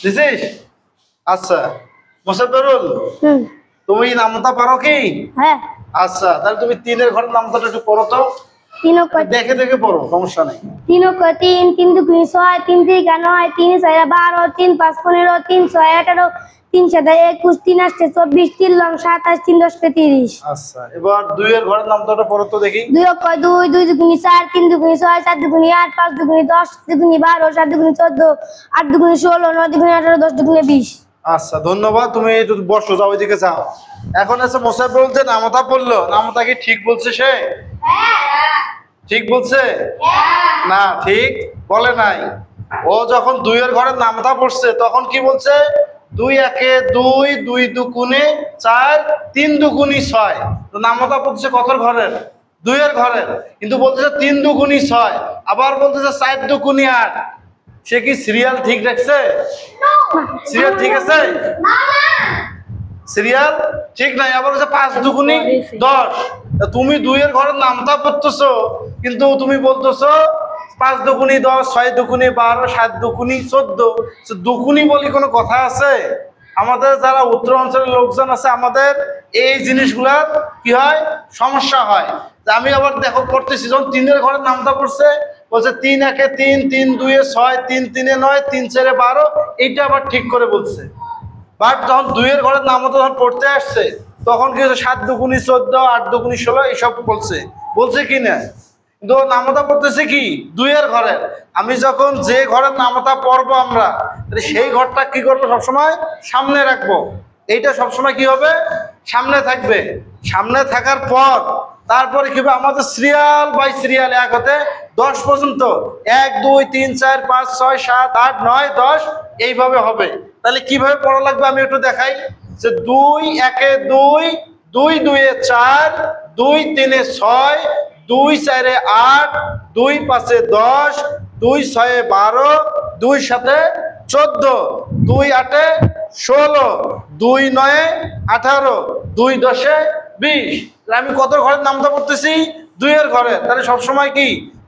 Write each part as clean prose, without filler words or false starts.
দিছিস? আচ্ছা মোসাব্বেরুল, তুমি নামতা পারো কি? হ্যাঁ। আচ্ছা তাহলে তুমি 3 এর ঘরের নামটা একটু পড়ো তো। 3 দেখে দেখে পড়ো, সমস্যা নেই। 3 3 3 2 6 3 3 9 3 4 12 3 5 15 3 6 18 3 7 21 3 8 24 3 9 27 3 10 30। আচ্ছা এবার 2 এর ঘরের নামটা পড়ো তো দেখি। 2 2 2 2 4 3 2 6 4 2 8 5 2 10 2 12 7 2 14 8 2 16 9 2 18 10 2 20। আচ্ছা ধন্যবাদ, তুমি একটু বসো, যাও ওইদিকে যাও। এখন এসে মোসাব্বেরুল যে নামতা পড়লো, নামতা কি ঠিক বলছে সে? ঠিক বলছে না? ঠিক বলে নাই। ও যখন 2 এর ঘরের নামতা পড়ছে তখন কি বলছে? 2 একে 2, 2 দুগুণে 4, 3 দুগুণে 6। তো নামতা পড়ছে কত ঘরের? 2 এর ঘরের। কিন্তু বলতেছে 3 দুগুণে 6, আবার বলতেছে 4 দুগুণে 8। সে কি সিরিয়াল ঠিক রাখছে? সিরিয়াল ঠিক আছে? সিরিয়াল ঠিক নাই। আবার হচ্ছে 5 দুগুণে 10। তুমি 2 এর ঘরের নামতা পড়তেছো, কিন্তু তুমি বলতেছো 5 দুগুণে 10, 6 দুগুণে 12, 7 দুগুণে 14। দুগুণি বলি কোনো কথা আছে? আমাদের যারা উত্তর অঞ্চলের লোকজন আছে, আমাদের এই জিনিসগুলার কি হয়, সমস্যা হয়। আমি আবার দেখো করতেছি, যখন 3 এর ঘরের নামতা পড়ছে বলছে 3 একে 3, 3 2 6, 3 3 9, 3 4 12। এইটা আবার ঠিক করে বলছে। বাট যখন 2 এর ঘরের নামতা যখন পড়তে আসছে তখন কি হচ্ছে 7 দুগুণে 14, 8 দুগুণে 16 এইসব বলছে কি না? কিন্তু নামতা পড়তেছে কি 2 এর ঘরের। আমি যখন যে ঘরের নামতা পড়বো আমরা, তাহলে সেই ঘরটা কি করবো, সবসময় সামনে রাখবো। এইটা সবসময় কি হবে, সামনে থাকবে। সামনে থাকার পর তারপরে কি হবে, আমাদের সিরিয়াল বাই সিরিয়াল 1 হতে 10 পর্যন্ত 1 2 3 4 5 6 7 8 9 10 এইভাবে হবে। তাহলে কিভাবে পড়া লাগবে আমি একটু দেখাই। যে 2 একে 2, 2 2 এ 4, 2 3 এ 6, 2 4 এ 8, 2 5 এ 10, 2 6 এ 12, 2 7 এ 14, 2 8 এ 16, 2 9 এ 18, 2 10 এ 20। আমি কত ঘরের নামটা পড়তেছি? 2 এর ঘরে। তাহলে সবসময় কি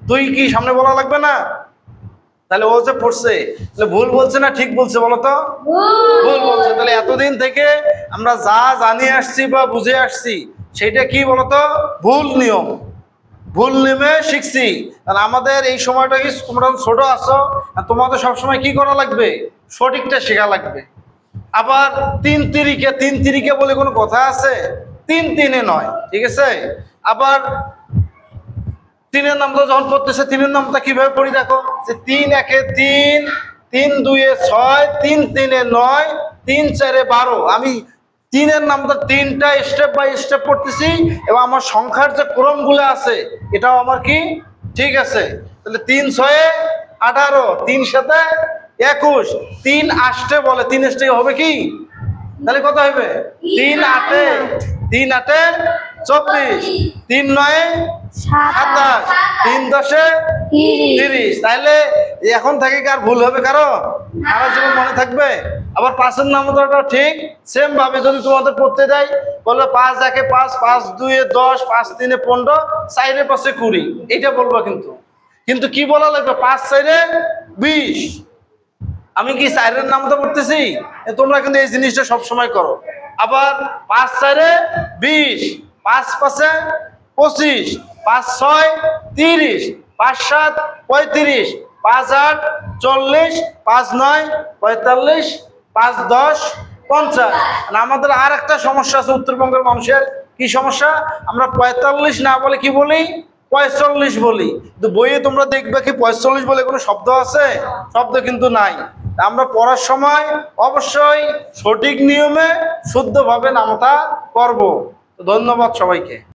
2 কি সামনে বলা লাগবে না? তাহলে ও যে পড়ছে তাহলে ভুল বলছে না ঠিক বলছে বলো তো? ভুল বলছে। তাহলে এতদিন থেকে আমরা যা জানিয়ে আসছি বা বুঝে আসছি সেটা কি বলতো? ভুল নিয়ম। ভুল নিয়মে শিখছি। আর আমাদের এই সময়টা কি, তোমরা ছোট আছো, তোমাদের সবসময় কি করা লাগবে, সঠিকটা শেখা লাগবে। আবার 3 তিরিকে বলে কোনো কথা আছে? 3 3 এ নয়, ঠিক আছে? আবার 3 এর নামটা যখন পড়তেছে 3 এর নামটা কিভাবে পড়ি দেখো। যে 3 একে 3, 3 2 এ 6, 3 3 এ 9, 3 4 এ 12। আমি 3 এর নামটা 3টা স্টেপ বাই স্টেপ পড়তেছি এবং আমার সংখ্যার যে ক্রমগুলো আছে এটাও আমার কি ঠিক আছে। তাহলে 3 6 এ 18, 3 7 এ 21, 3 8 এ বলে, 3 8 এ হবে কি, তাহলে কত হবে? 3 8 এ 24, 3 9 এ 27, 3 10 এ 30। তাহলে এখন থেকে কি আর ভুল হবে কারো? সারা জীবন মনে থাকবে। আবার 5 এর নামটা ঠিক সেম ভাবে যদি তোমাদের পড়তে দেয়, বললো 5 একে 5, 5 2 এ 10, 5 3 এ 15, 4 এ 5 এ 20। এইটা বলবো। কিন্তু কি বলা লাগবে? 5 4 এ 20। আমি কি 4 এর নামটা পড়তেছি? তোমরা কিন্তু এই জিনিসটা সবসময় করো। আবার 5 4 এ 20, 5 5 এ 25, 5 6 30, 5 7 35, 5 8 40, 5 9 45, 5 10 50। আমাদের আর একটা সমস্যা আছে উত্তরবঙ্গের মানুষের। কি সমস্যা? আমরা 45 না বলে কি বলি? 45 বলি। কিন্তু বইয়ে তোমরা দেখবে কি 45 বলে কোনো শব্দ আছে? শব্দ কিন্তু নাই। আমরা পড়ার সময় অবশ্যই সঠিক নিয়মে শুদ্ধভাবে নামতা করব। ধন্যবাদ সবাইকে।